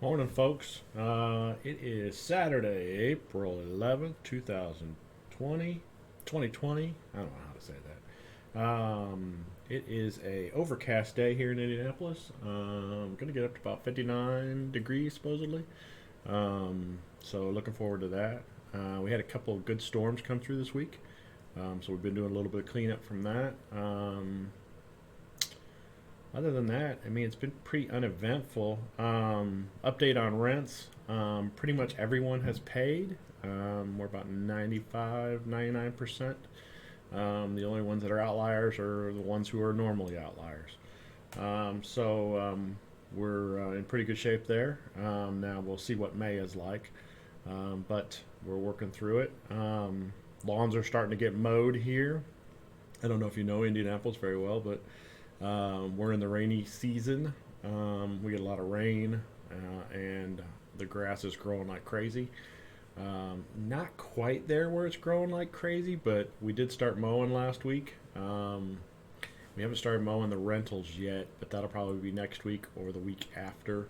Morning, folks. It is Saturday, April 11th, 2020. 2020. I don't know how to say that. It is a overcast day here in Indianapolis. Going to get up to about 59 degrees, supposedly. So looking forward to that. We had a couple of good storms come through this week. So we've been doing a little bit of cleanup from that. Other than that, I mean, it's been pretty uneventful. Update on rents. Pretty much everyone has paid. We're about 95, 99%. The only ones that are outliers are the ones who are normally outliers. We're in pretty good shape there. Now we'll see what May is like. But we're working through it. Lawns are starting to get mowed here. I don't know if you know Indianapolis very well, but we're in the rainy season. We get a lot of rain, and the grass is growing like crazy. Not quite there where it's growing like crazy, but we did start mowing last week. We haven't started mowing the rentals yet, but that'll probably be next week or the week after.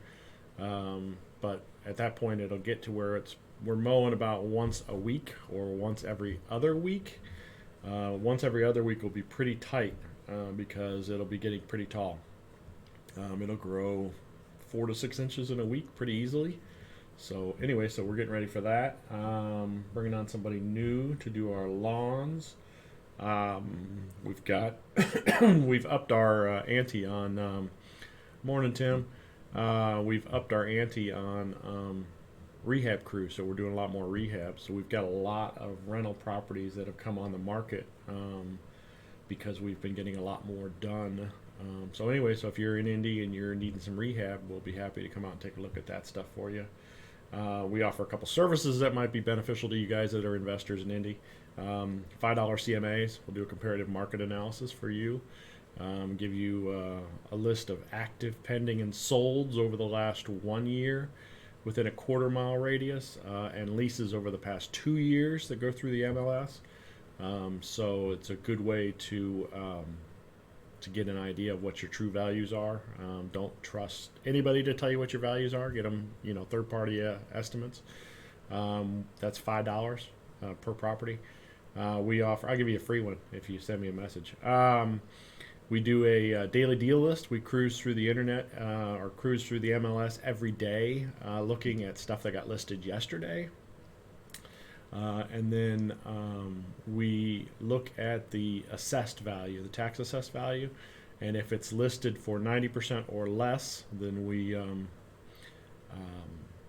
But at that point, it'll get to where we're mowing about once a week or once every other week. Once every other week will be pretty tight because it'll be getting pretty tall. It'll grow 4 to 6 inches in a week pretty easily. So anyway, so we're getting ready for that. Bringing on somebody new to do our lawns. We've got we've upped our ante on morning, Tim. We've upped our ante on rehab crew, so we're doing a lot more rehab. So we've got a lot of rental properties that have come on the market because we've been getting a lot more done. So anyway, so if you're in Indy and you're needing some rehab, we'll be happy to come out and take a look at that stuff for you. We offer a couple services that might be beneficial to you guys that are investors in Indy. $5 CMAs. We'll do a comparative market analysis for you. Give you a list of active, pending, and solds over the last 1 year within a quarter-mile radius, and leases over the past 2 years that go through the MLS. So it's a good way to get an idea of what your true values are. Don't trust anybody to tell you what your values are. Get them, third-party estimates. That's $5 per property. I'll give you a free one if you send me a message. We do a daily deal list. We cruise through the internet or cruise through the MLS every day, looking at stuff that got listed yesterday. And then we look at the assessed value, the tax assessed value. And if it's listed for 90% or less, then we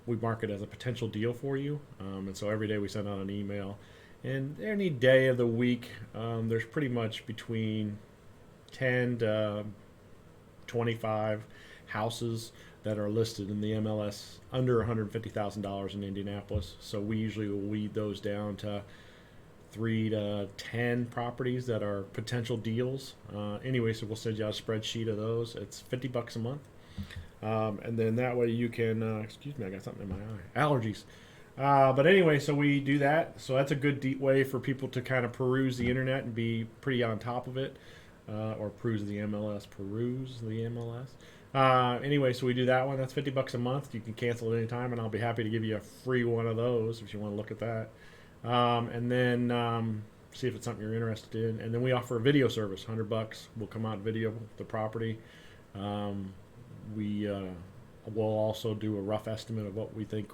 mark it as a potential deal for you. And so every day we send out an email. And any day of the week, there's pretty much between 10 to 25 houses that are listed in the MLS under $150,000 in Indianapolis. So we usually will weed those down to 3 to 10 properties that are potential deals. Anyway, so we'll send you out a spreadsheet of those. It's $50 a month. And then that way you can, excuse me, I got something in my eye. Allergies. But anyway, so we do that. So that's a good deep way for people to kind of peruse the internet and be pretty on top of it. Or peruse the MLS. Anyway, so we do that one. That's $50 a month. You can cancel at any time, and I'll be happy to give you a free one of those if you want to look at that. And then see if it's something you're interested in. And then we offer a video service, $100. We'll come out and video the property. We'll also do a rough estimate of what we think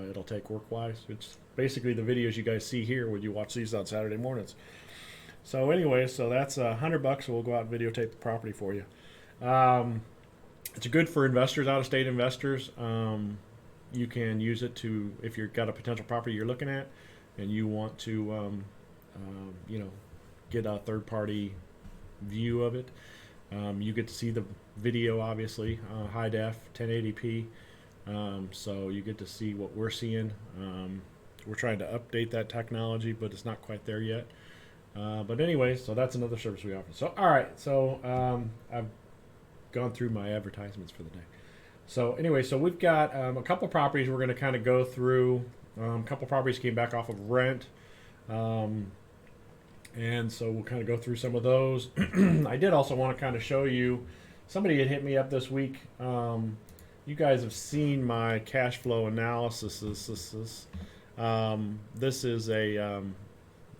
it'll take work-wise. It's basically the videos you guys see here when you watch these on Saturday mornings. So anyway, so that's $100. So we'll go out and videotape the property for you. It's good for investors, out-of-state investors. You can use it to, if you've got a potential property you're looking at, and you want to, get a third-party view of it. You get to see the video, obviously, high def, 1080p. So you get to see what we're seeing. We're trying to update that technology, but it's not quite there yet. But anyway, so that's another service we offer. So, all right. So I've gone through my advertisements for the day. So anyway, so we've got a couple properties we're going to kind of go through. A couple properties came back off of rent. And so we'll kind of go through some of those. I did also want to kind of show you, somebody had hit me up this week you guys have seen my cash flow analysis. This is a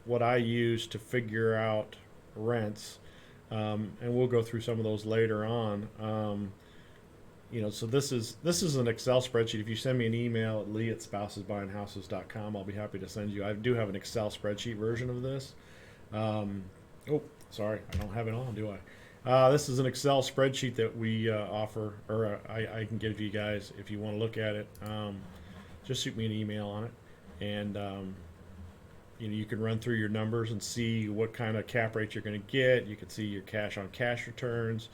what I use to figure out rents, and we'll go through some of those later on. So this is an Excel spreadsheet. If you send me an email at lee@spousesbuyinghouses.com, I'll be happy to send you. I do have an Excel spreadsheet version of this. Oh, sorry, I don't have it on, do I? This is an Excel spreadsheet that we offer, or I can give you guys if you want to look at it. Just shoot me an email on it, and you can run through your numbers and see what kind of cap rate you're going to get. You can see your cash on cash returns.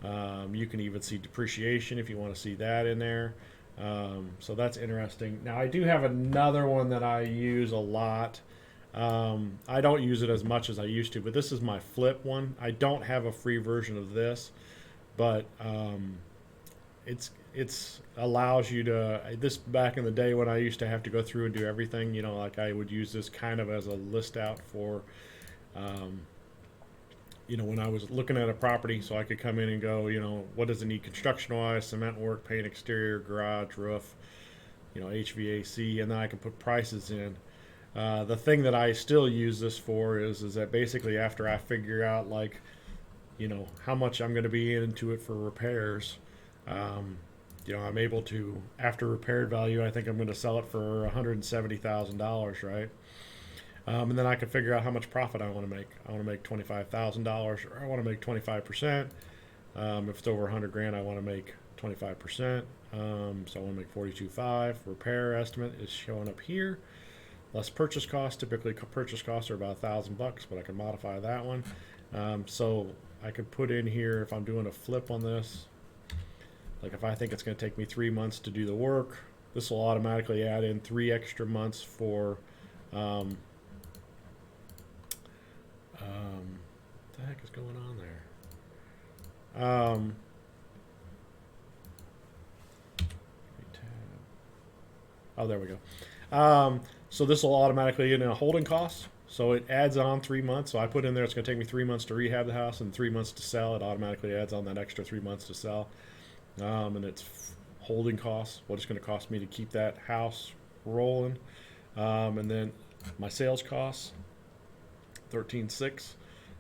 You can even see depreciation if you want to see that in there. So that's interesting. Now I do have another one that I use a lot. I don't use it as much as I used to, but this is my flip one. I don't have a free version of this, but it's allows you to, this back in the day when I used to have to go through and do everything, like I would use this kind of as a list out for when I was looking at a property, so I could come in and go, what does it need construction-wise, cement work, paint exterior, garage, roof, HVAC, and then I can put prices in. The thing that I still use this for is that basically after I figure out how much I'm going to be into it for repairs, I'm able to, after repaired value, I think I'm going to sell it for $170,000, right? And then I can figure out how much profit I want to make. I want to make $25,000, or I want to make 25%. If it's over 100 grand, I want to make 25%. So I want to make 42.5. Repair estimate is showing up here. Less purchase cost. Typically, purchase costs are about $1,000, but I can modify that one. So I could put in here, if I'm doing a flip on this, like if I think it's going to take me 3 months to do the work, this will automatically add in 3 extra months for what the heck is going on there? Oh, there we go. So this will automatically in a holding cost. So it adds on 3 months. So I put in there, it's going to take me 3 months to rehab the house and 3 months to sell. It automatically adds on that extra 3 months to sell. And it's holding costs, what it's going to cost me to keep that house rolling. And then my sales costs, $13,600.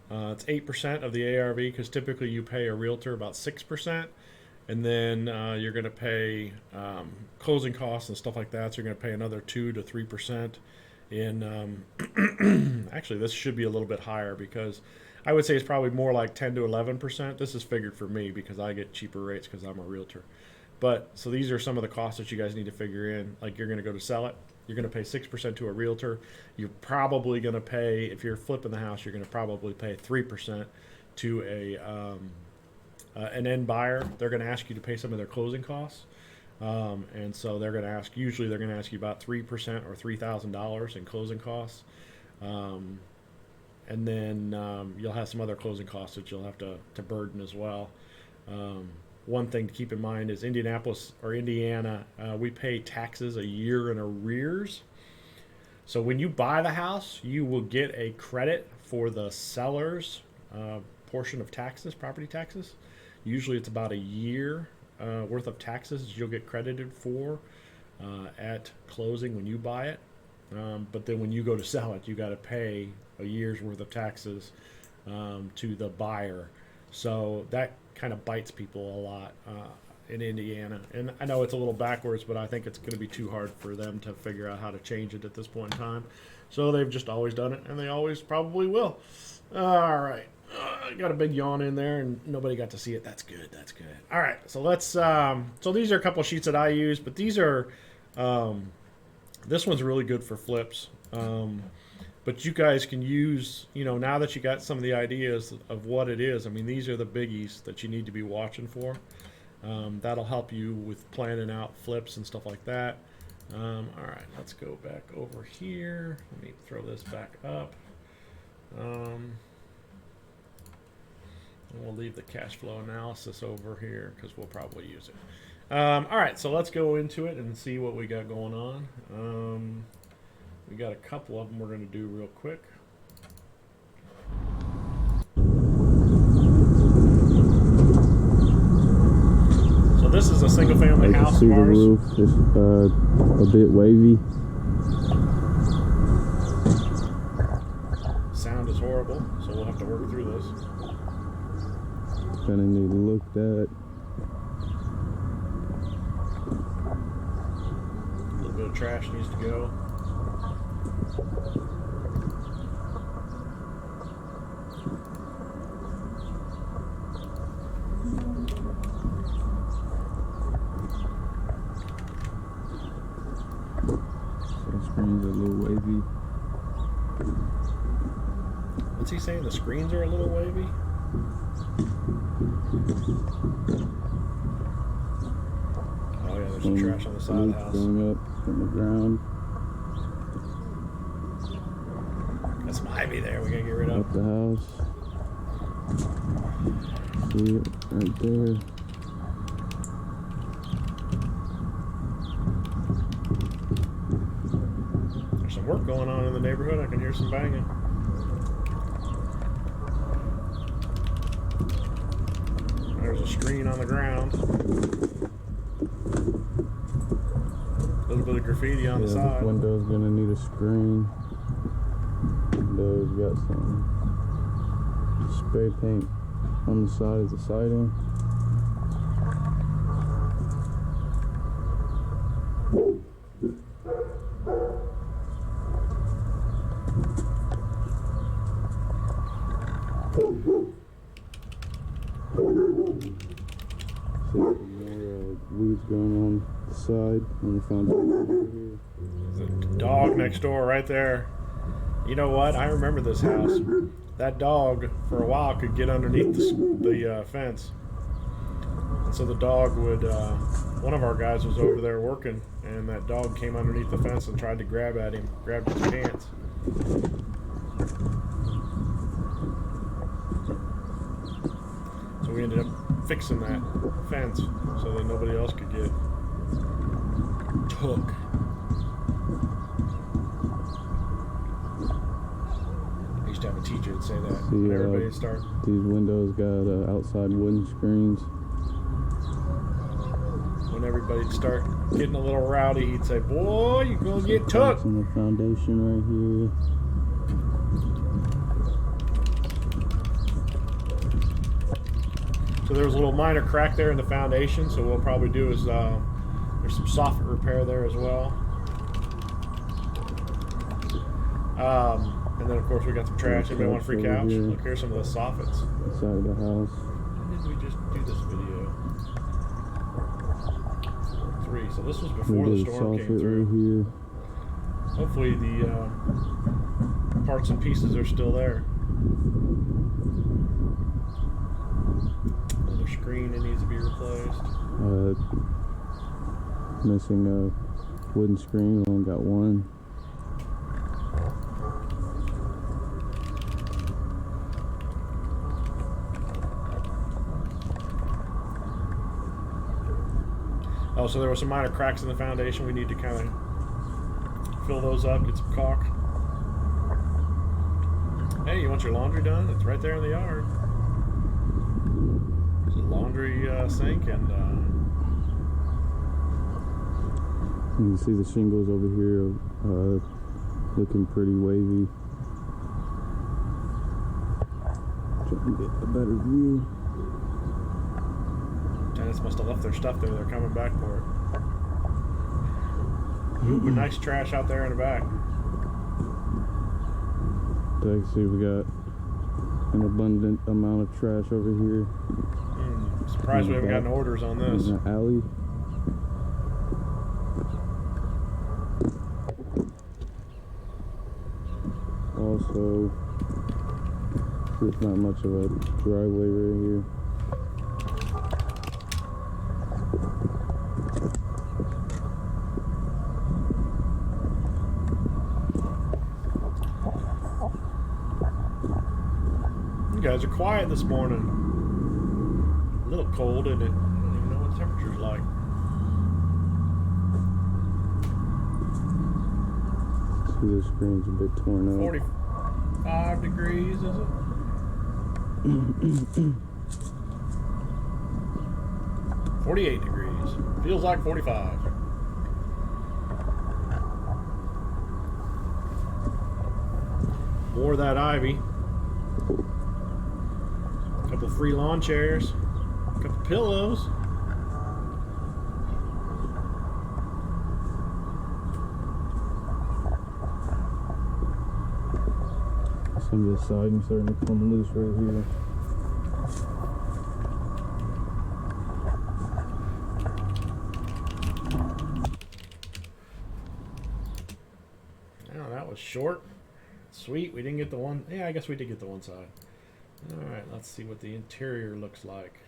It's 8% of the ARV, because typically you pay a realtor about 6%. And then you're going to pay closing costs and stuff like that. So you're going to pay another 2 to 3% in. Actually, this should be a little bit higher, because I would say it's probably more like 10 to 11%. This is figured for me because I get cheaper rates because I'm a realtor. But so these are some of the costs that you guys need to figure in. Like you're going to go to sell it. You're going to pay 6% to a realtor. You're probably going to pay, if you're flipping the house, you're going to probably pay 3% to an end buyer. They're going to ask you to pay some of their closing costs. And so they're going to ask, usually they're going to ask you about 3% or $3,000 in closing costs. And then you'll have some other closing costs that you'll have to burden as well. One thing to keep in mind is Indianapolis or Indiana, we pay taxes a year in arrears. So when you buy the house, you will get a credit for the seller's portion of taxes, property taxes. Usually it's about a year worth of taxes you'll get credited for at closing when you buy it. But then when you go to sell it, you got to pay a year's worth of taxes to the buyer. So that kind of bites people a lot in Indiana. And I know it's a little backwards, but I think it's going to be too hard for them to figure out how to change it at this point in time. So they've just always done it, and they always probably will. All right. Got a big yawn in there, and nobody got to see it. That's good. That's good. All right. So let's. So these are a couple of sheets that I use, but these are. This one's really good for flips. But you guys can use, now that you got some of the ideas of what it is, I mean, these are the biggies that you need to be watching for. That'll help you with planning out flips and stuff like that. All right, let's go back over here. Let me throw this back up. And we'll leave the cash flow analysis over here because we'll probably use it. All right, so let's go into it and see what we got going on. We got a couple of them we're going to do real quick. So this is a single family only can house see of the ours. roof is a bit wavy. Sound is horrible, so we'll have to work through this. Gonna need looked at. A little bit of trash needs to go. The screen's a little wavy. What's he saying? The screens are a little wavy? Oh yeah, there's some trash on the side of the house. Going up from the ground. Got some ivy there we gotta get rid of. Up the house. See it right there. There's some work going on in the neighborhood. I can hear some banging. There's a screen on the ground. A little bit of graffiti on the side. This window's gonna need a screen. Window's got some spray paint on the side of the siding. Weeds going on the side on the foundation over here. There's a dog next door right there. You know what? I remember this house. That dog, for a while, could get underneath the fence. And so the dog would, one of our guys was over there working, and that dog came underneath the fence and tried to grab at him, grabbed his pants. So we ended up fixing that fence so that nobody else could get took. I used to have a teacher that say that when everybody start. These windows got outside wooden screens. When everybody'd start getting a little rowdy, he'd say, "Boy, you're gonna get took." On the foundation right here. So there was a little minor crack there in the foundation, so what we'll probably do is there's some soffit repair there as well. And then of course we got some trash. Anybody want a free couch? Look, here's some of the soffits. Inside of the house. When did we just do this video? 3. So this was before the storm came through. Right here. Hopefully the parts and pieces are still there. Another screen that needs to be replaced. Missing a wooden screen. We only got one. Oh, so there were some minor cracks in the foundation. We need to kind of fill those up, get some caulk. Hey, you want your laundry done? It's right there in the yard. There's a laundry sink and... You can see the shingles over here looking pretty wavy. Try to get a better view. Tenants must have left their stuff there. They're coming back for it. Ooh, nice trash out there in the back. So you can see we got an abundant amount of trash over here. Surprised we haven't gotten orders on this. In the alley. Also, there's not much of a driveway right here. You guys are quiet this morning. A little cold, isn't it? I don't even know what the temperature's like. See, the screen's a bit torn up. 45 degrees, is it? 48 degrees. Feels like 45. More of that ivy. A couple free lawn chairs. A couple pillows. Some of the siding starting to come loose right here. Oh, that was short. Sweet, we didn't get the one. Yeah, I guess we did get the one side. Alright, let's see what the interior looks like.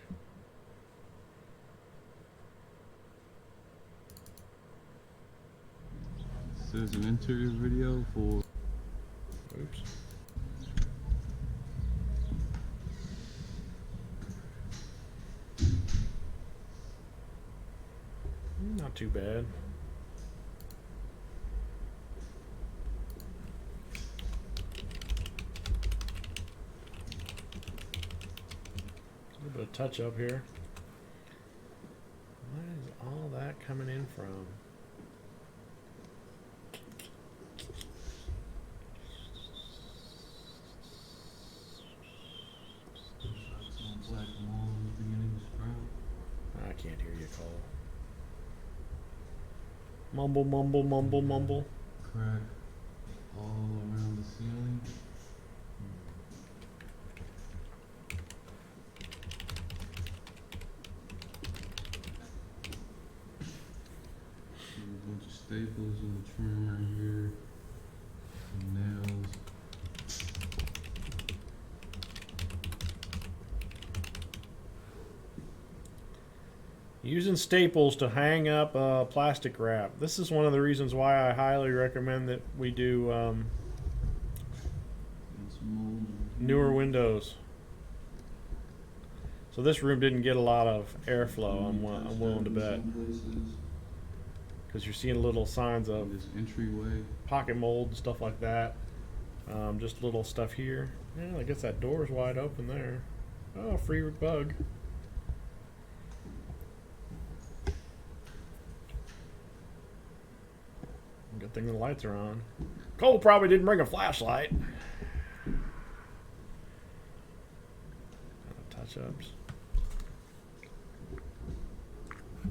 This is an interior video for... Oops. Not too bad. A little bit of touch up here. Where is all that coming in from? I can't hear you, Cole. Mumble, mumble, mumble, mumble. Crack all around the ceiling. A bunch of staples and a trim right here. Some nails. Using staples to hang up plastic wrap. This is one of the reasons why I highly recommend that we do newer windows. So this room didn't get a lot of airflow, I'm willing to bet. Because you're seeing little signs of this entryway, pocket mold and stuff like that. Just little stuff here. Yeah, I guess that door is wide open there. Oh, free bug. Good thing the lights are on. Cole probably didn't bring a flashlight. Touch-ups.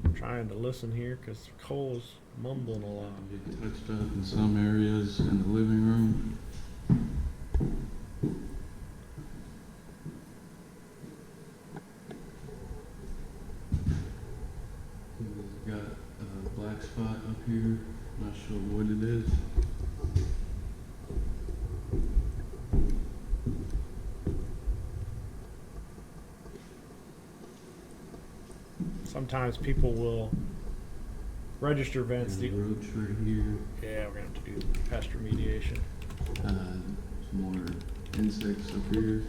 I'm trying to listen here because Cole's mumbling a lot. get touched up in some areas in the living room. We've got a black spot up here. Not sure what it is. Sometimes people will register vents. There's a roach right here. Yeah, we're going to have to do pest remediation. Some more insects up here.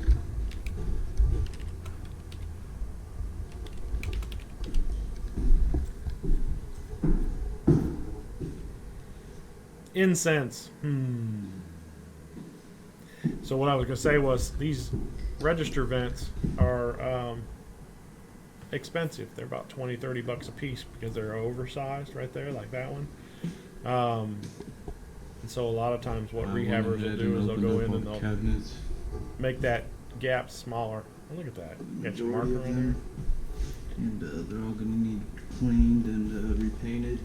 Incense. So what I was going to say was these register vents are expensive. They're about 20-30 bucks a piece because they're oversized right there, like that one. And so a lot of times what rehabbers will do is they'll go in and they'll cabinets. make that gap smaller. Oh, look at that. You got your marker in there. And they're all going to need cleaned and repainted.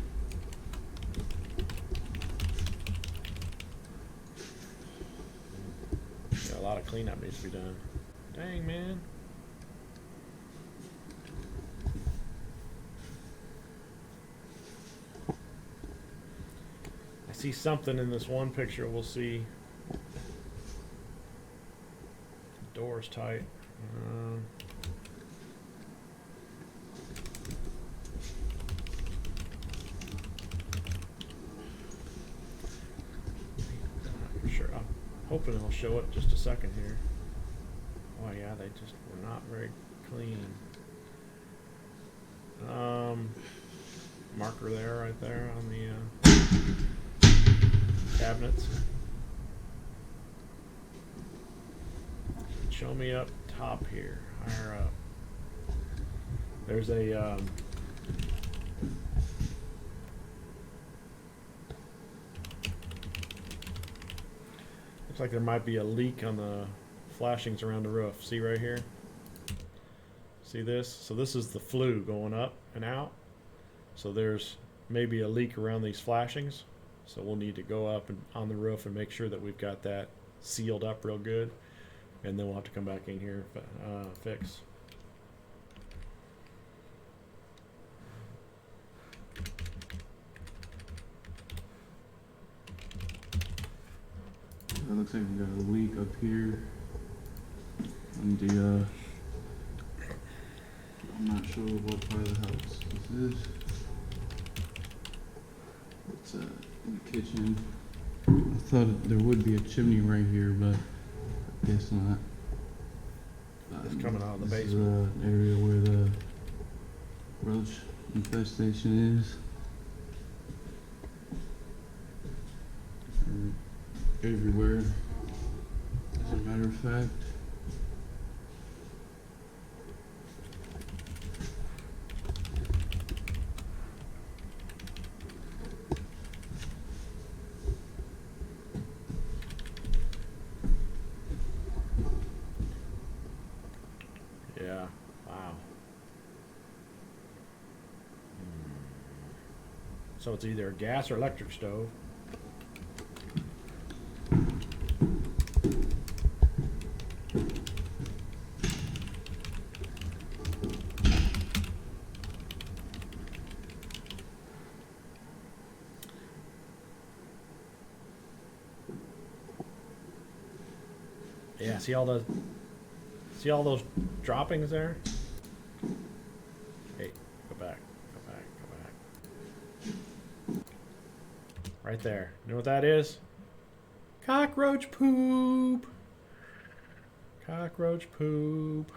Yeah, a lot of cleanup needs to be done. Dang, man. I see something in this one picture. We'll see. Door's tight. Sure, I'm hoping it'll show it just a second here. Oh yeah, they just were not very clean. Marker there, right there on the cabinets. Show me up top here, higher up. There's a Looks like there might be a leak on the flashings around the roof. See right here? See this? So this is the flue going up and out. So there's maybe a leak around these flashings. So we'll need to go up and on the roof and make sure that we've got that sealed up real good. And then we'll have to come back in here and fix. It looks like we got a leak up here on the, I'm not sure what part of the house this is. It's in the kitchen. I thought there would be a chimney right here, but I guess not. It's coming out of the this basement. is the area where the roach infestation is. Everywhere, as a matter of fact. Yeah, wow. So it's either a gas or electric stove. Yeah, see all those droppings there? Hey, go back, go back, go back. Right there. You know what that is? Cockroach poop. Cockroach poop.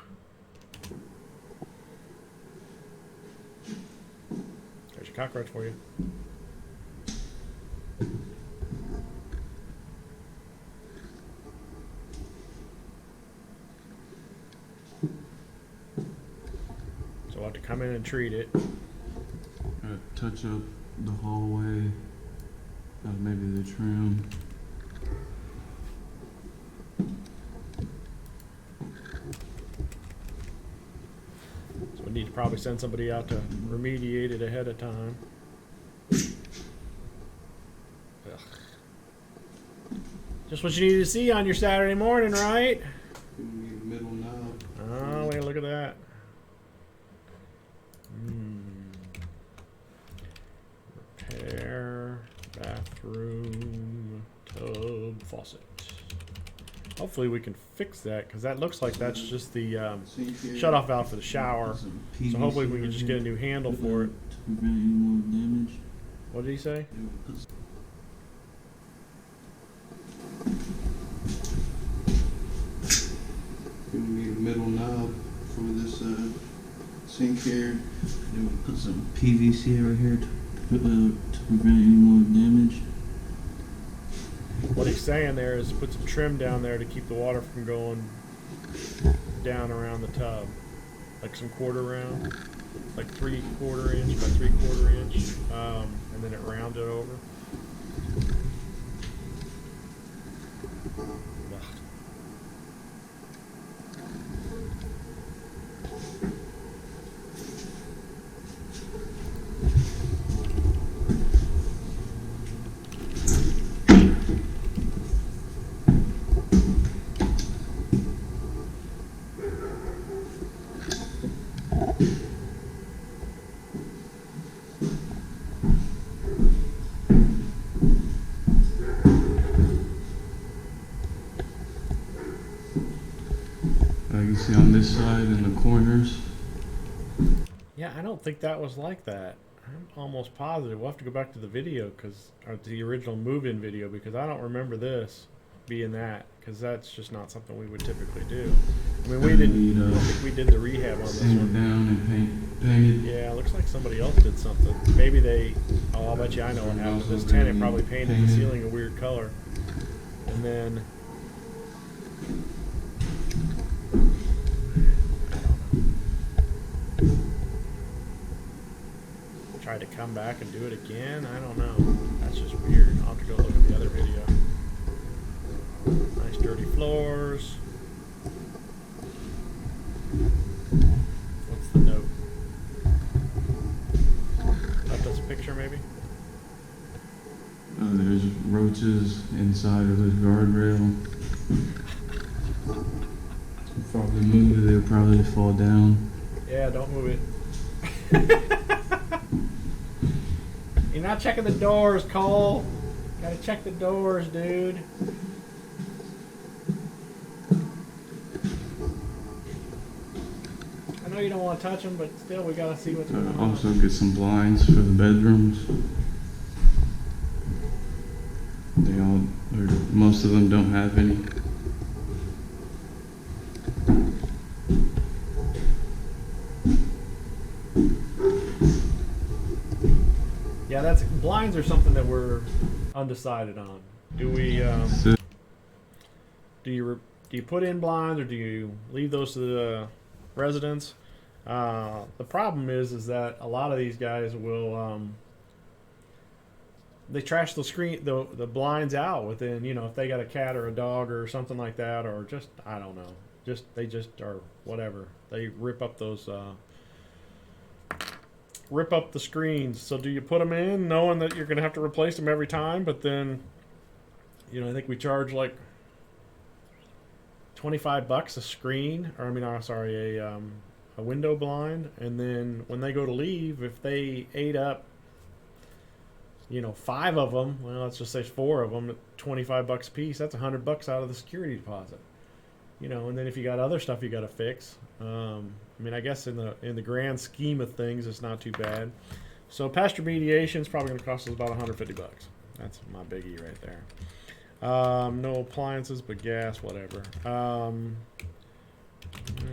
There's your cockroach for you. So we'll have to come in and treat it. Gotta touch up the hallway. Maybe the trim. So we need to probably send somebody out to remediate it ahead of time. Ugh. Just what you need to see on your Saturday morning, right? Middle knob. Oh, wait, look at that. Repair bathroom tub faucet. Hopefully we can fix that, because that looks like that's just the shut-off valve for the shower. So hopefully we can just get a new handle for it. To prevent any more damage. What did he say? We need a middle knob for this sink here. Then we'll put some PVC right here to prevent any more damage. What he's saying there is put some trim down there to keep the water from going down around the tub. Like some quarter round, like 3/4 inch by 3/4 inch, and then it rounded over. You see on this side in the corners. Yeah, I don't think that was like that. I'm almost positive. We'll have to go back to the video, or the original move-in video, because I don't remember this being that, because that's just not something we would typically do. I mean, I don't think we did the rehab on this Sand it one. down and paint it. Yeah, it looks like somebody else did something. Maybe I'll bet you I know what happened. This tenant probably painted the ceiling a weird color. And then, tried to come back and do it again. I don't know. That's just weird. I'll have to go look at the other video. Nice dirty floors. What's the note? Left us a picture, maybe? There's roaches inside of the guardrail. If I would move it, they'll probably fall down. Yeah, don't move it. You're not checking the doors, Cole. Gotta check the doors, dude. I know you don't want to touch them, but still, we gotta see what's going on. Also get some blinds for the bedrooms. Most of them don't have any. Yeah, blinds are something that we're undecided on. Do we? Do you put in blinds or do you leave those to the residents? The problem is that a lot of these guys will they trash the blinds out within, if they got a cat or a dog or something like that, or just I don't know, they just are whatever. They rip up the screens. So do you put them in knowing that you're going to have to replace them every time? But then, I think we charge like $25 a screen, or a window blind, and then when they go to leave, if they ate up 5 of them, well, let's just say 4 of them at $25 a piece, that's $100 out of the security deposit. And then if you got other stuff you got to fix, I guess in the grand scheme of things, it's not too bad. So pasture mediation is probably going to cost us about $150. That's my biggie right there. No appliances, but gas, whatever. I'm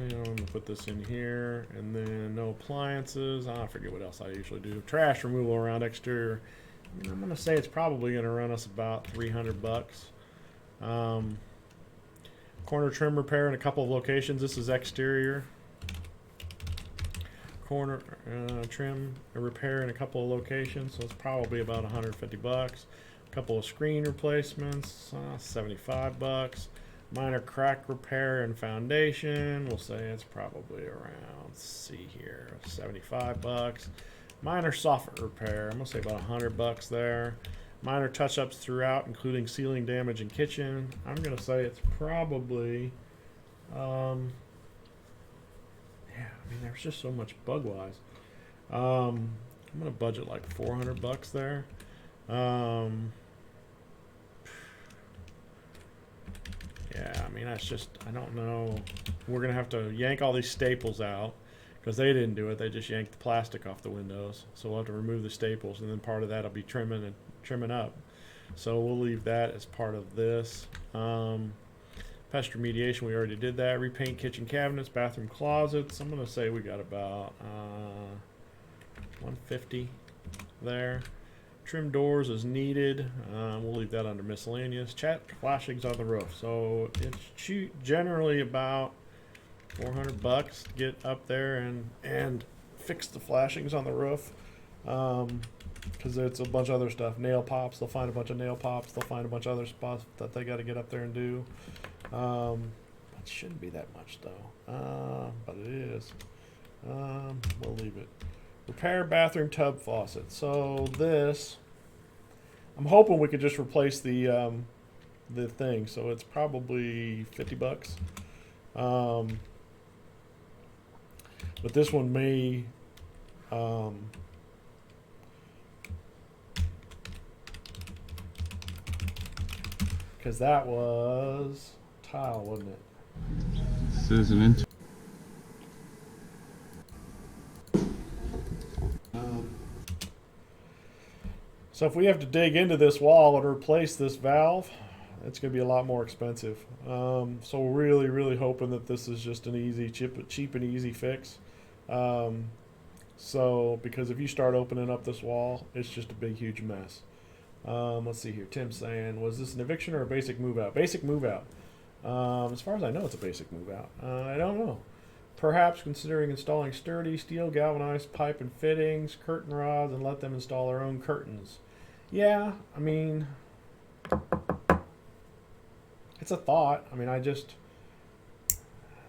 going to put this in here, and then no appliances. I forget what else I usually do. Trash removal around exterior. I'm going to say it's probably going to run us about $300. Corner trim repair in a couple of locations. This is exterior. Corner trim repair in a couple of locations, so it's probably about $150. A couple of screen replacements, $75. Minor crack repair and foundation, we'll say it's probably around, let's see here, $75. Minor soffit repair, I'm gonna say about $100 there. Minor touch-ups throughout, including ceiling damage in kitchen, I'm gonna say it's probably, there's just so much bug-wise. I'm gonna budget like $400 there. Yeah, that's just, I don't know. We're going to have to yank all these staples out because they didn't do it. They just yanked the plastic off the windows. So we'll have to remove the staples, and then part of that will be trimming up. So we'll leave that as part of this. Pest remediation, we already did that. Repaint kitchen cabinets, bathroom closets. I'm going to say we got about $150 there. Trim doors is needed. We'll leave that under miscellaneous. Chat flashings on the roof. So it's generally about $400 to get up there and fix the flashings on the roof. Because it's a bunch of other stuff. Nail pops. They'll find a bunch of nail pops. They'll find a bunch of other spots that they got to get up there and do. It shouldn't be that much though. But it is. We'll leave it. Repair bathroom tub faucet. So this, I'm hoping we could just replace the thing. So it's probably $50. But this one may, because that was tile, wasn't it? This is an inch. So if we have to dig into this wall and replace this valve, it's going to be a lot more expensive. So we're really, really hoping that this is just an easy, cheap and easy fix. So because if you start opening up this wall, it's just a big, huge mess. Let's see here. Tim's saying, was this an eviction or a basic move out? Basic move out. As far as I know, it's a basic move out. I don't know. Perhaps considering installing sturdy steel galvanized pipe and fittings, curtain rods, and let them install their own curtains. Yeah, it's it's a thought. I mean,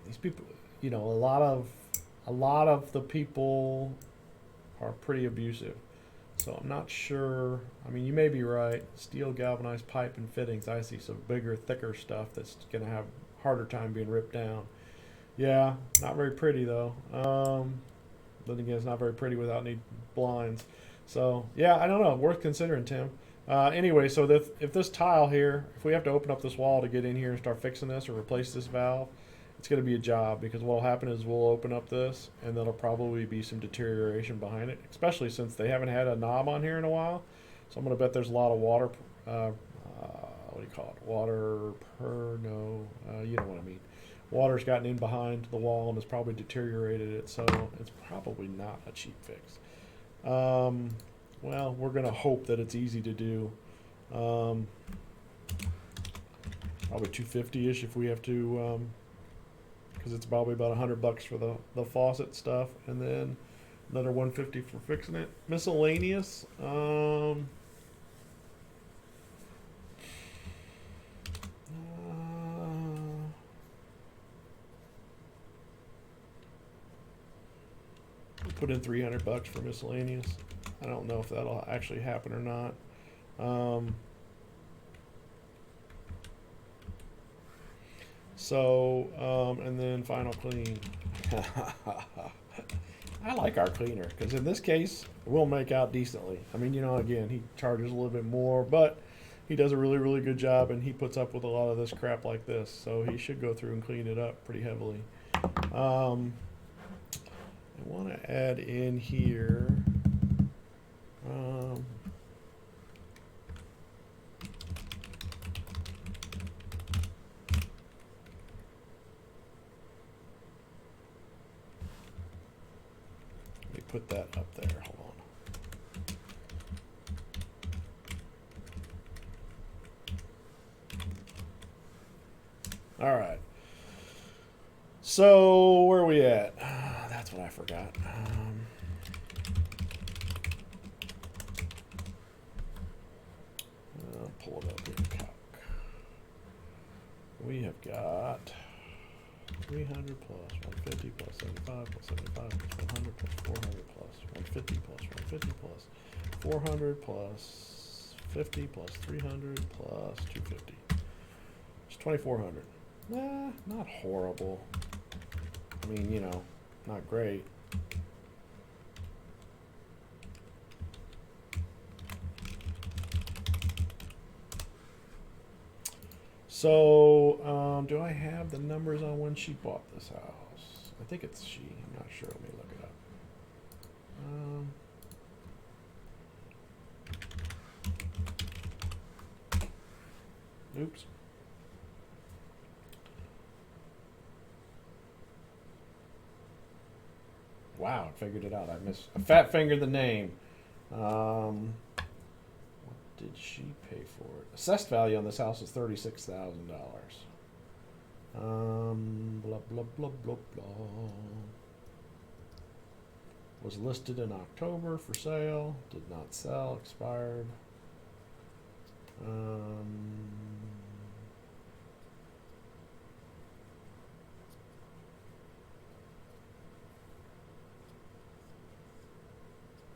these people, you know, a lot of the people are pretty abusive. So I'm not sure. I mean, you may be right. Steel galvanized pipe and fittings. I see some bigger, thicker stuff that's going to have harder time being ripped down. Yeah, not very pretty though. Then again, it's not very pretty without any blinds. So yeah, I don't know. Worth considering, Tim. Anyway, so if this tile here, if we have to open up this wall to get in here and start fixing this or replace this valve, it's going to be a job because what will happen is we'll open up this and there'll probably be some deterioration behind it, especially since they haven't had a knob on here in a while. So I'm going to bet there's a lot of water. What do you call it? Water per no. You know what I mean. Water's gotten in behind the wall and has probably deteriorated it, so it's probably not a cheap fix. Well, we're going to hope that it's easy to do. Probably 250-ish if we have to, because it's probably about $100 for the faucet stuff, and then another 150 for fixing it. Miscellaneous. Put in $300 for miscellaneous. I don't know if that'll actually happen or not. And then final clean. I like our cleaner because in this case we'll make out decently. I mean, you know, again, he charges a little bit more, but he does a really, really good job, and he puts up with a lot of this crap like this, so he should go through and clean it up pretty heavily. I want to add in here. Let me put that up there. Hold on. All right. So where are we at? That's what I forgot. I'll pull it up here. Calc. We have got 300 plus 150 plus 75 plus 75 plus 100 plus 400 plus 150 plus 150 plus 400 plus 50 plus 300 plus 250. It's 2,400. Not horrible. I mean, you know, not great. So, do I have the numbers on when she bought this house? I think it's she. I'm not sure. Let me look it up. Oops. Wow, I figured it out. I fat fingered the name. What did she pay for it? Assessed value on this house is $36,000. Blah blah blah blah blah. Was listed in October for sale. Did not sell. Expired.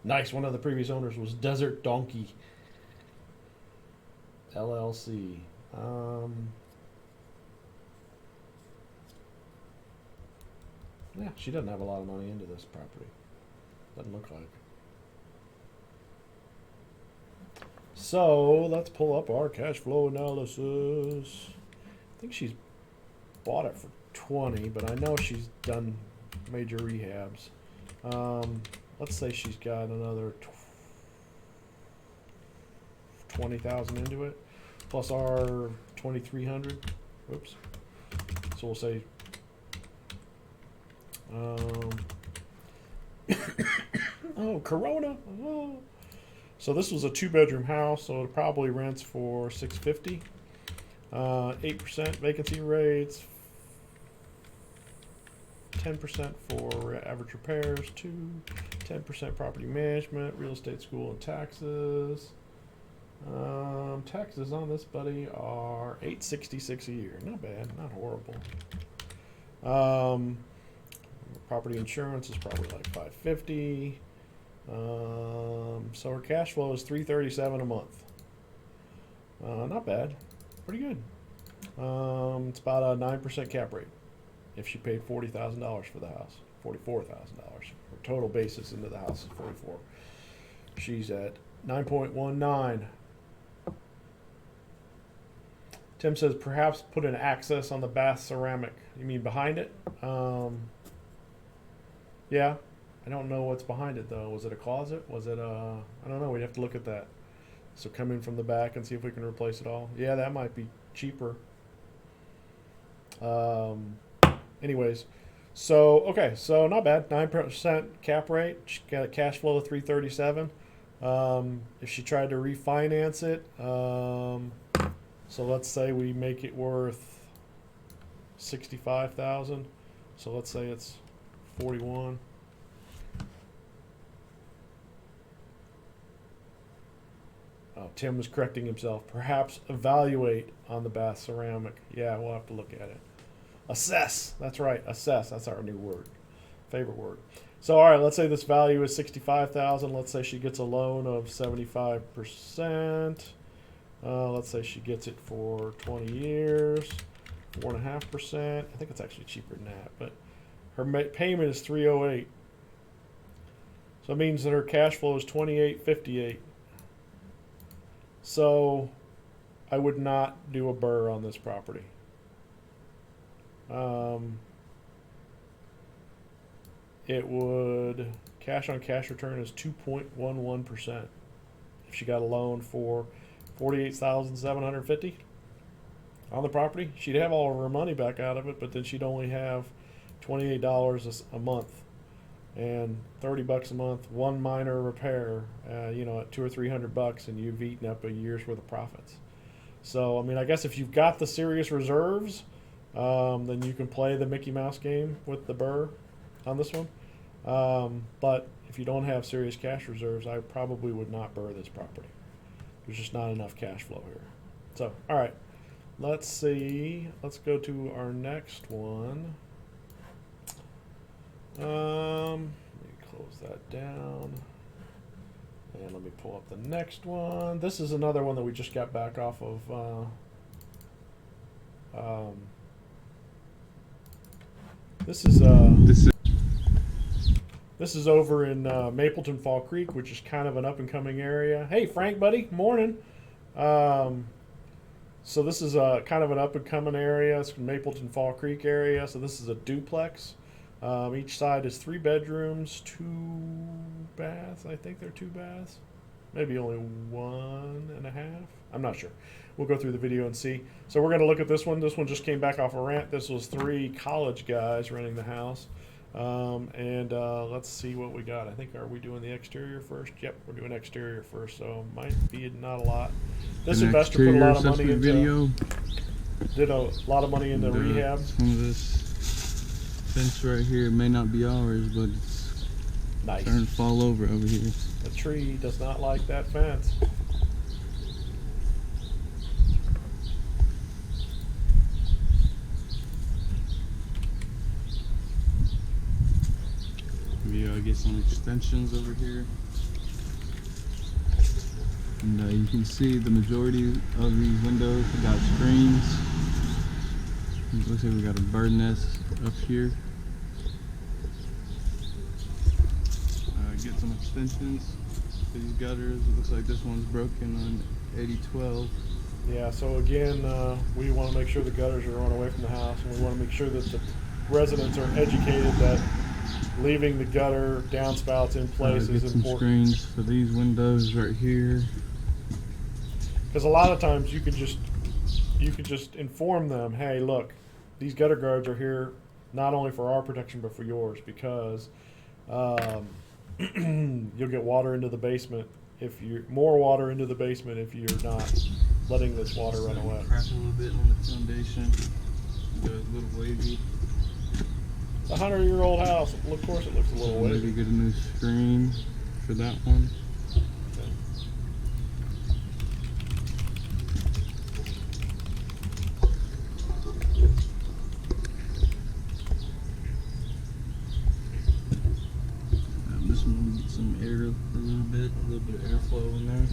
Nice. One of the previous owners was Desert Donkey LLC. Yeah, she doesn't have a lot of money into this property. Doesn't look like. So let's pull up our cash flow analysis. I think she's bought it for 20, but I know she's done major rehabs. Let's say she's got another 20,000 into it, plus our 2,300. Whoops. So we'll say. Oh, Corona. Oh. So this was a 2-bedroom house, so it probably rents for $650. 8% vacancy rates. 10% for average repairs, 10% property management, real estate, school, and taxes. Taxes on this buddy are $866 a year. Not bad, not horrible. Property insurance is probably like $550. So her cash flow is $337 a month. Not bad, pretty good. It's about a 9% cap rate. If she paid $40,000 for the house, $44,000. Her total basis into the house is 44. She's at 9.19. Tim says perhaps put an access on the bath ceramic. You mean behind it? Yeah. I don't know what's behind it though. Was it a closet? Was it a? I don't know. We'd have to look at that. So come in from the back and see if we can replace it all. Yeah, that might be cheaper. Anyways, so okay, so not bad. 9% cap rate. She got a cash flow of $337. If she tried to refinance it, so let's say we make it worth $65,000. So let's say it's 41. Oh, Tim was correcting himself. Perhaps evaluate on the bath ceramic. Yeah, we'll have to look at it. Assess. That's right. Assess. That's our new word. Favorite word. So, all right, let's say this value is $65,000. Let's say she gets a loan of 75%. Let's say she gets it for 20 years, 4.5%. I think it's actually cheaper than that, but her payment is $308. So it means that her cash flow is $28.58. So I would not do a BRRRR on this property. It would, cash on cash return is 2.11%. If she got a loan for $48,750 on the property, she'd have all of her money back out of it, but then she'd only have $28 a month and $30 a month, one minor repair, at $200 or $300, and you've eaten up a year's worth of profits. So, I mean, I guess if you've got the serious reserves, then you can play the Mickey Mouse game with the BRRRR on this one. But if you don't have serious cash reserves, I probably would not BRRRR this property. There's just not enough cash flow here. So, all right, let's see. Let's go to our next one. Let me close that down. And let me pull up the next one. This is another one that we just got back off of. This is over in Mapleton Fall Creek, which is kind of an up-and-coming area. Hey, Frank, buddy, morning. So this is kind of an up-and-coming area. It's Mapleton Fall Creek area. So this is a duplex. Each side is 3 bedrooms, 2 baths. I think they're 2 baths. Maybe only 1.5. I'm not sure. We'll go through the video and see. So we're going to look at this one. This one just came back off a rent. This was 3 college guys renting the house. Let's see what we got. I think, are we doing the exterior first? Yep, we're doing exterior first. So might be not a lot. This investor put a lot of money into. Did a lot of money into rehab. Some of this fence right here may not be ours, but it's nice. Starting to fall over here. The tree does not like that fence. We get some extensions over here. And you can see the majority of these windows got screens. It looks like we got a bird nest up here. Get some extensions for these gutters. It looks like this one's broken on 8012. Yeah, so again, we want to make sure the gutters are run away from the house, and we want to make sure that the residents are educated that leaving the gutter downspouts in place is get some important. Screens for these windows right here. Because a lot of times you could just inform them, hey, look, these gutter guards are here not only for our protection but for yours, because you'll get water into the basement more water into the basement if you're not letting this water run away. Crack a little bit on the foundation. Go a little wavy. It's a 100-year-old house. Of course, it looks a little wavy. Maybe get a new screen for that one. air a little bit of airflow in there.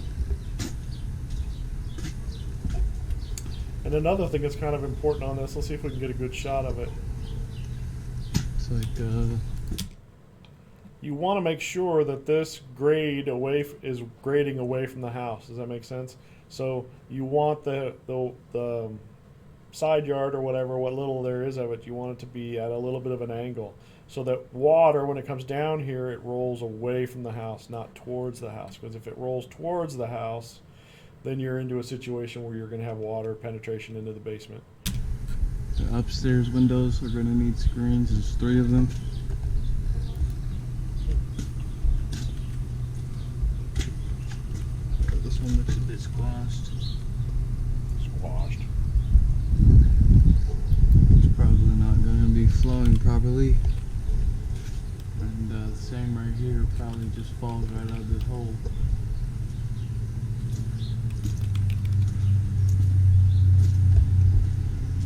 And another thing that's kind of important on this, let's see if we can get a good shot of it. It's like you want to make sure that this grade is grading away from the house. Does that make sense? So you want the side yard or whatever, what little there is of it, you want it to be at a little bit of an angle, so that water, when it comes down here, it rolls away from the house, not towards the house. Because if it rolls towards the house, then you're into a situation where you're going to have water penetration into the basement. the upstairs windows are going to need screens. There's 3 of them. This one looks a bit squashed. It's probably not going to be flowing properly. And the same right here probably just falls right out of this hole.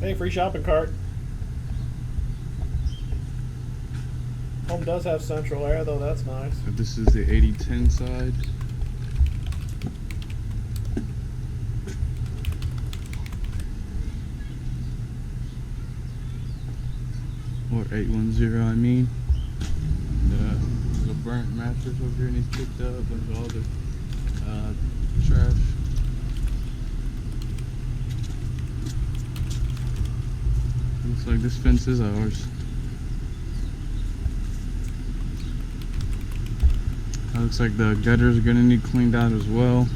Hey, free shopping cart. Home does have central air, though. That's nice. So this is the 80-10 side. Or 810, I mean. There's a burnt mattress over here, and he's picked up a bunch of all the trash. Looks like this fence is ours. Looks like the gutters are gonna need cleaned out as well.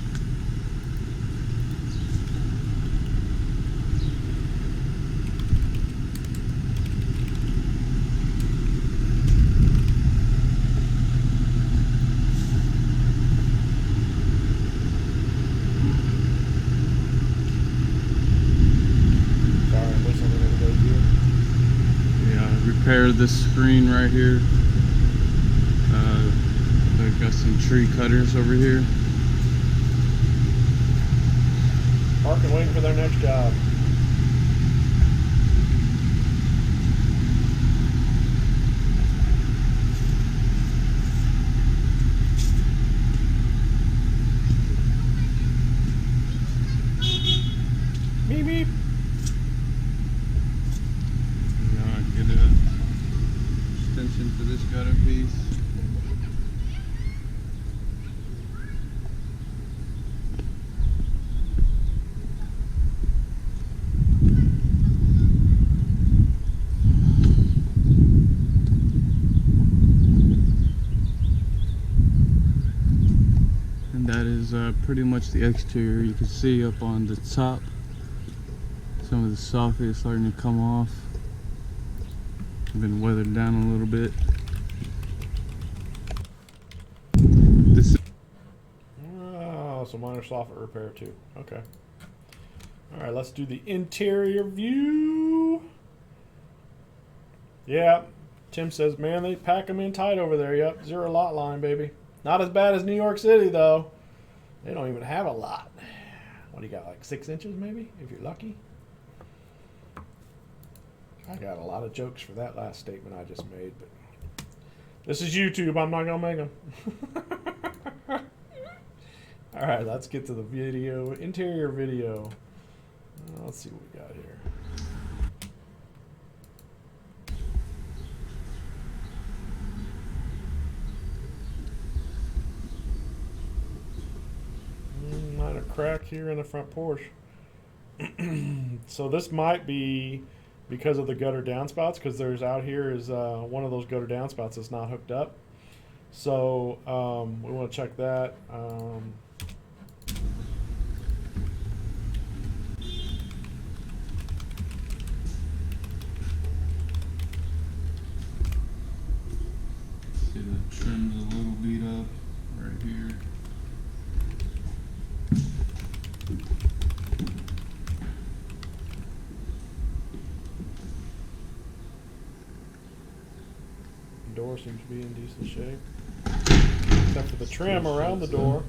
Repair this screen right here. They've got some tree cutters over here. Parking, waiting for their next job. Beep beep. Get a extension for this gutter piece. And that is pretty much the exterior. You can see up on the top some of the soffit is starting to come off. Been weathered down a little bit. So minor soffit repair too. Okay. All right, let's do the interior view. Yeah, Tim says, man, they pack them in tight over there. Yep, 0 lot line, baby. Not as bad as New York City, though. They don't even have a lot. What do you got, like 6 inches maybe, if you're lucky? I got a lot of jokes for that last statement I just made, but this is YouTube. I'm not going to make them. All right, let's get to the video, interior video. Let's see what we got here. Minor crack here in the front porch. So this might be because of the gutter downspouts, because there's out here is one of those gutter downspouts that's not hooked up. So we want to check that. See the trim's a little beat up right here. Door seems to be in decent shape, except for the trim around the door.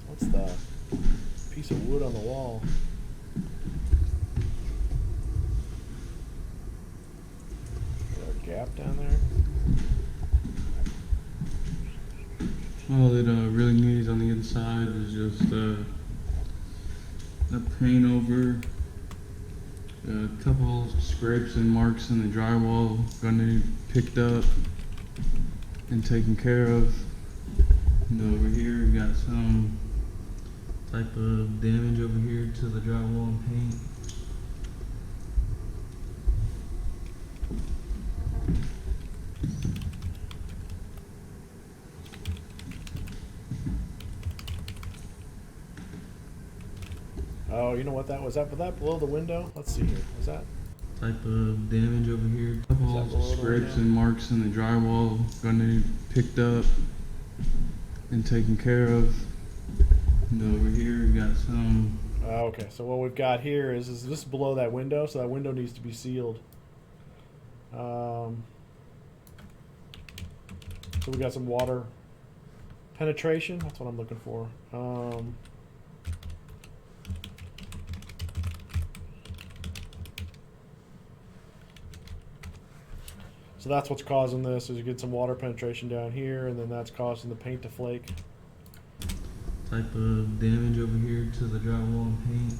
What's the piece of wood on the wall? Is there a gap down there? All it really needs on the inside is just a paint over, a couple scrapes and marks in the drywall gonna need picked up and taken care of. And over here we got some type of damage over here to the drywall and paint. Oh, you know what that was? Was that below the window? Let's see here. Was that? Type of damage over here. Couple below the scrapes window? and marks in the drywall gonna need picked up and taken care of. And over here we got some. Okay, so what we've got here is this is below that window, so that window needs to be sealed. So we got some water penetration. That's what I'm looking for. So that's what's causing this, is you get some water penetration down here, and then that's causing the paint to flake. Type of damage over here to the drywall and paint.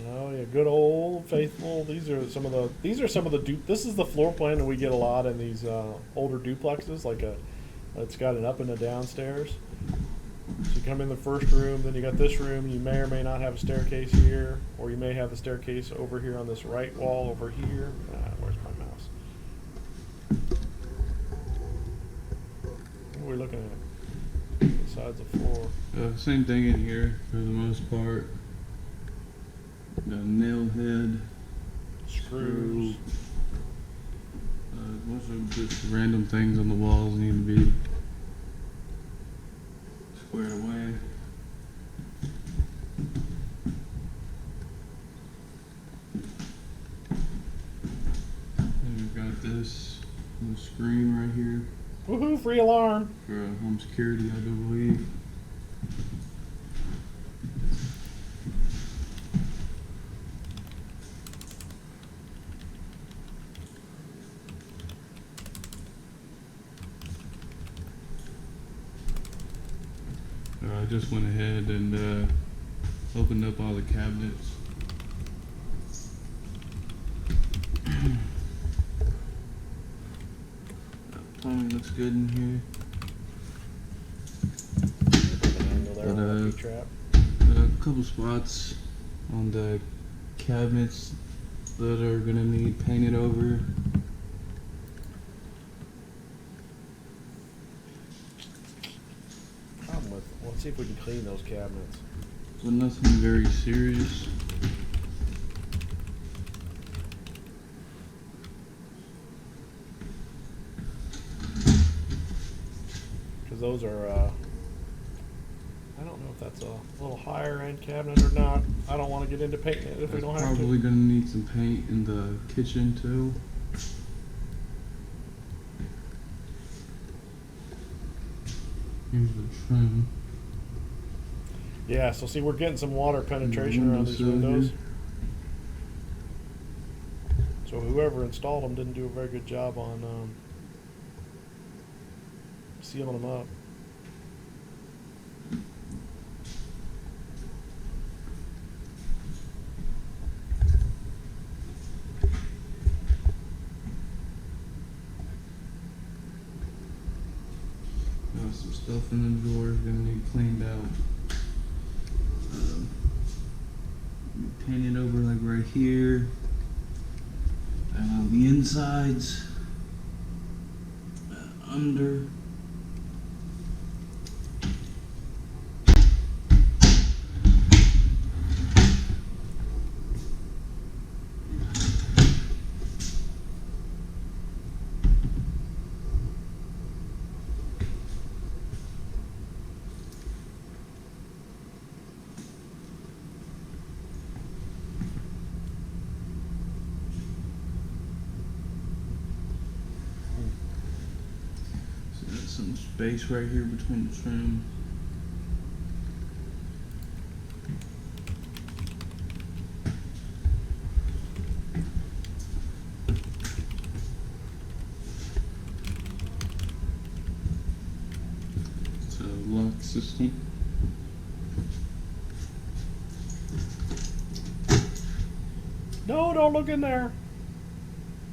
Oh yeah, good old faithful. These are some of the this is the floor plan that we get a lot in these older duplexes. It's got an up and a downstairs. So you come in the first room, then you got this room. You may or may not have a staircase here, or you may have the staircase over here on this right wall over here. Where's my mouse? What are we looking at? Besides the floor. Same thing in here for the most part. Got a nail head, Screws. most of just random things on the walls need to be squared away. And we've got this little screen right here Woohoo! Free alarm. for home security, I do believe. I just went ahead and opened up all the cabinets. Plumbing looks good in here. A couple spots on the cabinets that are gonna need painted over. Let's see if we can clean those cabinets. But nothing very serious. Because those are, I don't know if that's a little higher end cabinet or not. I don't want to get into painting it if we don't have to. Probably gonna need some paint in the kitchen too. Here's the trim. Yeah, so see, we're getting some water penetration around these windows. So whoever installed them didn't do a very good job on sealing them up. Got some stuff in the drawers gonna need cleaned out. Painted over like right here. The insides under. some space right here between the trim. It's a lock system. No, don't look in there.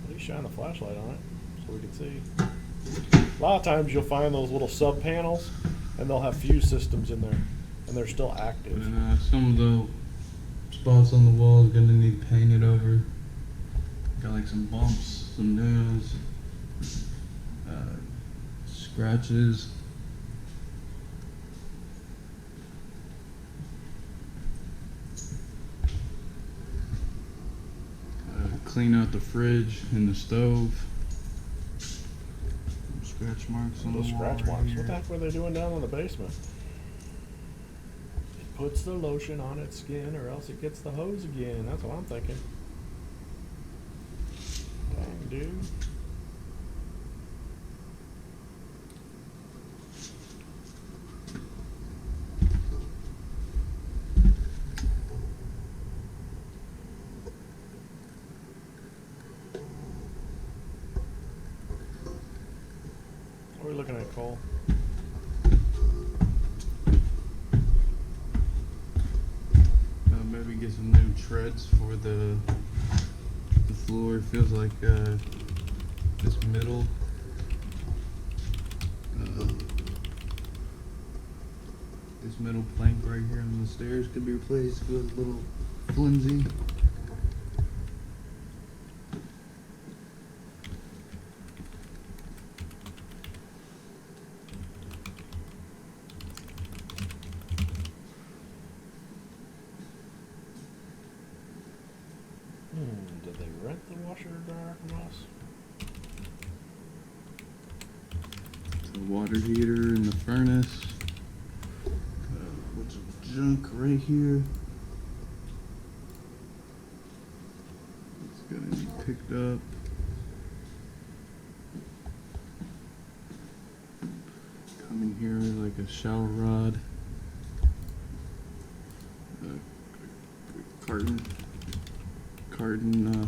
At least shine the flashlight on it so we can see. A lot of times you'll find those little sub panels and they'll have fuse systems in there and they're still active. And some of the spots on the wall is gonna need painted over. Got like some bumps, some nails, scratches. Clean out the fridge and the stove. Scratch marks on the Those wall scratch right marks. here. What the heck were they doing down in the basement? It puts the lotion on its skin or else it gets the hose again. That's what I'm thinking. Dang, dude. What are we looking at, Cole? Maybe get some new treads for the floor. It feels like this middle this middle plank right here on the stairs could be replaced with a little flimsy. Did they rent the washer and dryer from us? The water heater in the furnace. Bunch of junk right here. It's gonna be picked up. Come in here like a shower rod. Carton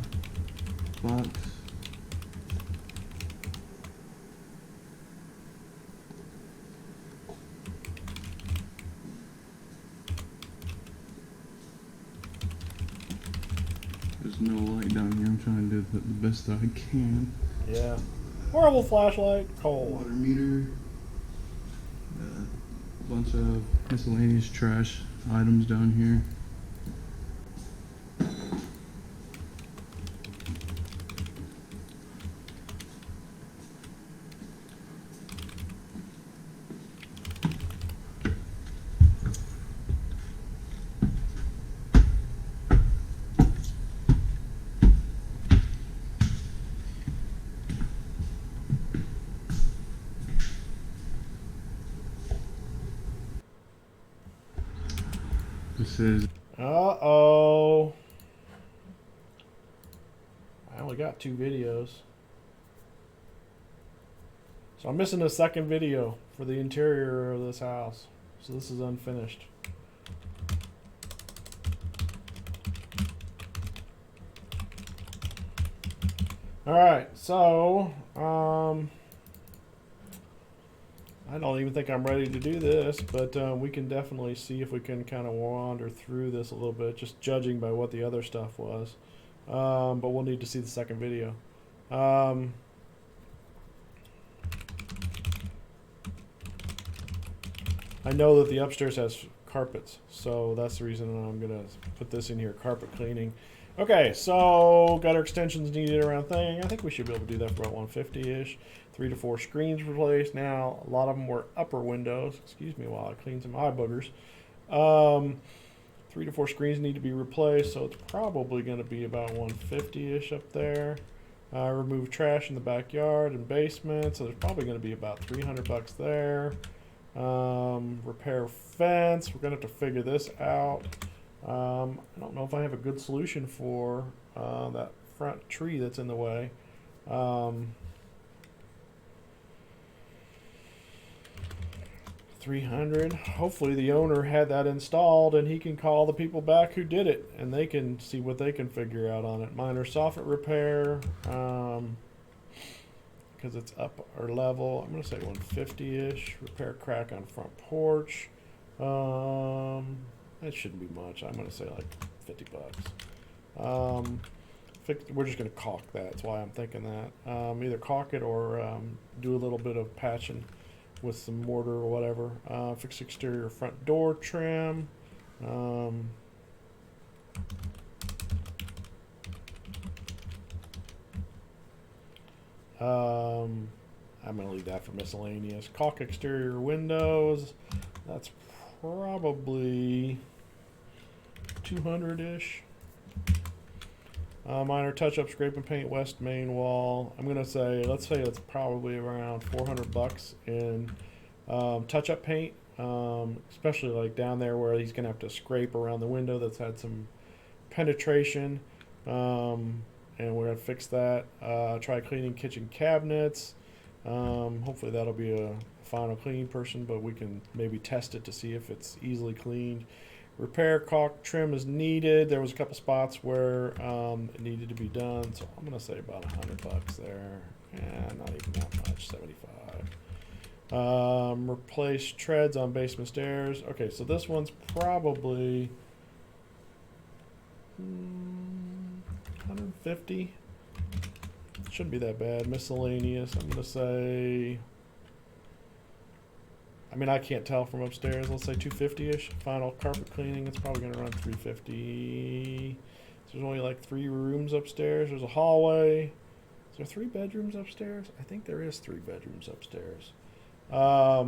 box. There's no light down here. I'm trying to do the best I can. Yeah. Horrible flashlight, Cole. Water meter. A bunch of miscellaneous trash items down here. This is Uh-oh. I only got 2 videos. So I'm missing a second video for the interior of this house. So this is unfinished. Alright, so I don't even think I'm ready to do this, but we can definitely see if we can kind of wander through this a little bit, just judging by what the other stuff was. But we'll need to see the second video. I know that the upstairs has carpets, so that's the reason I'm going to put this in here, carpet cleaning. Okay, so gutter extensions needed around thing. I think we should be able to do that for about 150-ish. 3 to 4 screens replaced. Now, a lot of them were upper windows. Excuse me while I clean some eye boogers. 3 to 4 screens need to be replaced, so it's probably going to be about 150-ish up there. Remove trash in the backyard and basement, so there's probably going to be about $300 there. Repair fence. We're going to have to figure this out. I don't know if I have a good solution for that front tree that's in the way. $300. Hopefully the owner had that installed and he can call the people back who did it and they can see what they can figure out on it. Minor soffit repair, because it's up or level. I'm going to say 150-ish. Repair crack on front porch. That shouldn't be much. I'm going to say like 50 bucks. We're just going to caulk that. That's why I'm thinking that. Either caulk it or do a little bit of patching with some mortar or whatever. Fix exterior front door trim. I'm going to leave that for miscellaneous. Caulk exterior windows. That's probably 200-ish. Minor touch-up, scrape and paint west main wall. I'm gonna say, let's say it's probably around 400 bucks in touch-up paint, especially like down there where he's gonna have to scrape around the window that's had some penetration, and we're gonna fix that. Try cleaning kitchen cabinets. Hopefully that'll be a final cleaning person, but we can maybe test it to see if it's easily cleaned. Repair caulk trim is needed. There was a couple spots where it needed to be done, so I'm gonna say about 100 bucks there. Yeah, not even that much, 75. Replace treads on basement stairs. Okay, so this one's probably 150. Shouldn't be that bad. Miscellaneous, I'm gonna say, I mean, I can't tell from upstairs. Let's say 250-ish. Final carpet cleaning, it's probably going to run 350. So there's only like 3 rooms upstairs. There's a hallway. Is there 3 bedrooms upstairs? I think there is 3 bedrooms upstairs. I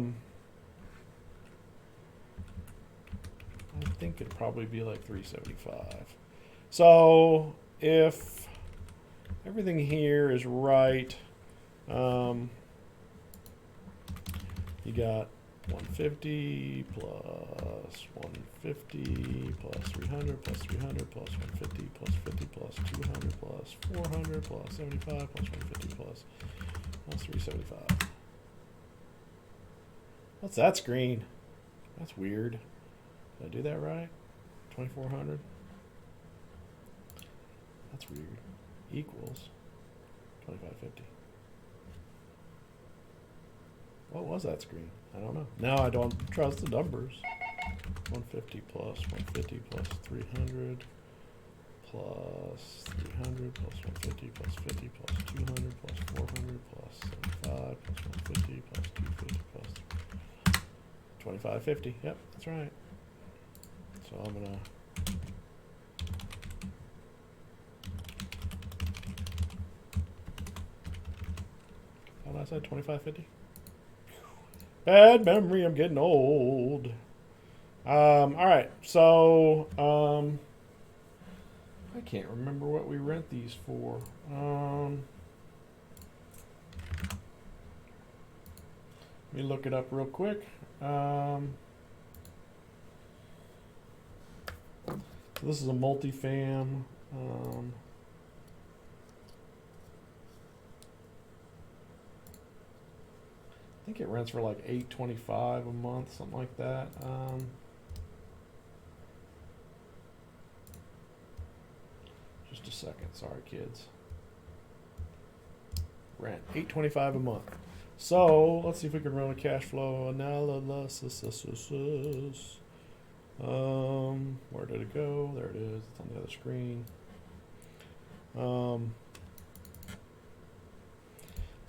think it'd probably be like 375. So if everything here is right, you got 150 plus 150 plus 300 plus 300 plus 150 plus 50 plus 200 plus 400 plus 75 plus 150 plus 375. What's that screen? That's weird. Did I do that right? 2400? That's weird. Equals 2550. What was that screen? I don't know. Now I don't trust the numbers. 150 plus 150 plus 300 plus 300 plus 150 plus 50 plus 200 plus 400 plus 75 plus 150 plus 250 plus 2550. Yep, that's right. So I'm gonna I said 2550. Bad memory, I'm getting old. All right, so I can't remember what we rent these for. Let me look it up real quick. So this is a multifam. I think it rents for like $825 a month, something like that. Just a second, sorry kids. Rent $825 a month. So let's see if we can run a cash flow analysis. Where did it go? There it is. It's on the other screen.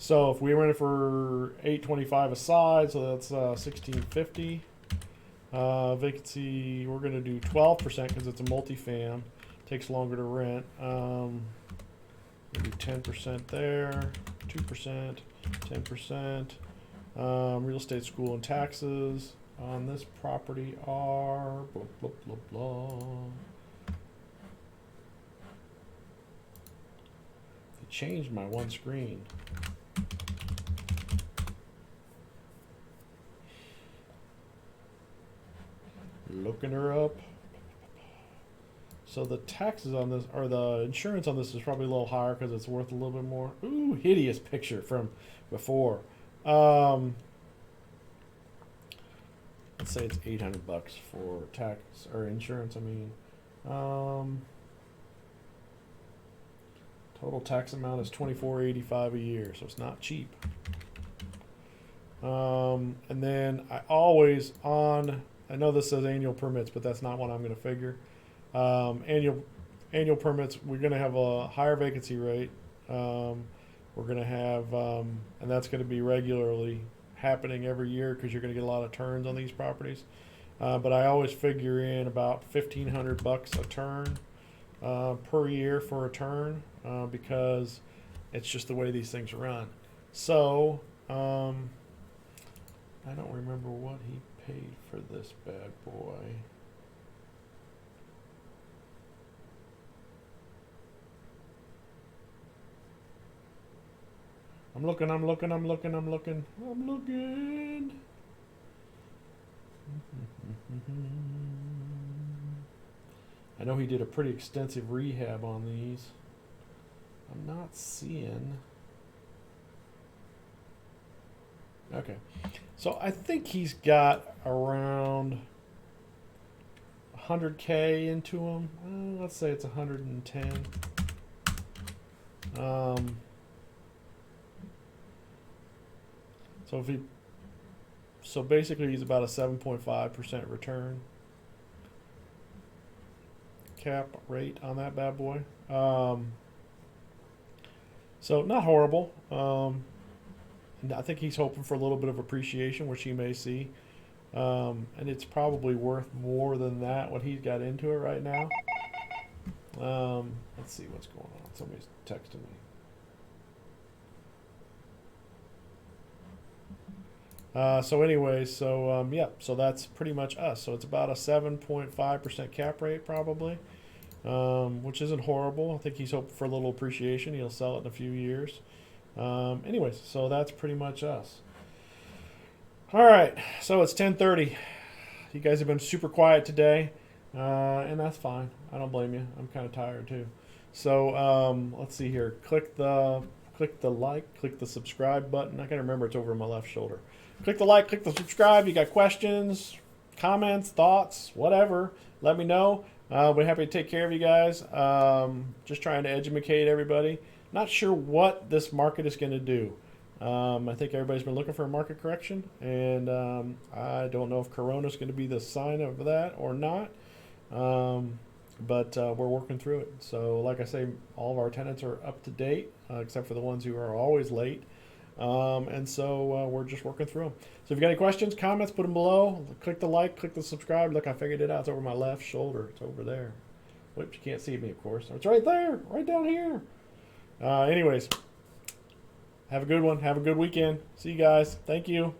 So if we rent it for $825 a side, so that's $1650. Vacancy, we're going to do 12% because it's a multifam. Takes longer to rent. We'll do 10% there, 2%, 10%. Real estate, school, and taxes on this property are blah, blah, blah, blah. They changed my one screen. Looking her up. So the taxes on this, or the insurance on this, is probably a little higher because it's worth a little bit more. Ooh, hideous picture from before. let's say it's $800 for tax or insurance. I mean, total tax amount is $24.85 a year, so it's not cheap. And then I always I know this says annual permits, but that's not what I'm going to figure. Annual permits, we're going to have a higher vacancy rate. We're going to have, and that's going to be regularly happening every year because you're going to get a lot of turns on these properties. But I always figure in about $1,500 a turn per year for a turn because it's just the way these things run. So I don't remember what he paid for this bad boy. I'm looking. I know he did a pretty extensive rehab on these. I'm not seeing. Okay. So I think he's got around 100K into him. Let's say it's 110. So basically he's about a 7.5% return cap rate on that bad boy. So not horrible. And I think he's hoping for a little bit of appreciation, which he may see. And it's probably worth more than that, what he's got into it right now. Let's see what's going on. Somebody's texting me. Yeah, so that's pretty much us. So it's about a 7.5% cap rate probably, which isn't horrible. I think he's hoping for a little appreciation. He'll sell it in a few years. Anyways, so that's pretty much us. All right, so it's 10:30. You guys have been super quiet today, and that's fine. I don't blame you. I'm kind of tired too. So let's see here. Click the like, click the subscribe button. I can't remember. It's over my left shoulder. Click the like, click the subscribe. You got questions, comments, thoughts, whatever. Let me know. We're happy to take care of you guys. Just trying to educate everybody. Not sure what this market is going to do. I think everybody's been looking for a market correction, and I don't know if Corona is going to be the sign of that or not. But we're working through it. So like I say, all of our tenants are up to date, except for the ones who are always late. And so we're just working through them. So if you got any questions, comments, put them below. Click the like, click the subscribe. Look, I figured it out. It's over my left shoulder. It's over there. Whoops, you can't see me, of course. It's right there, right down here. Anyways, have a good one. Have a good weekend. See you guys. Thank you.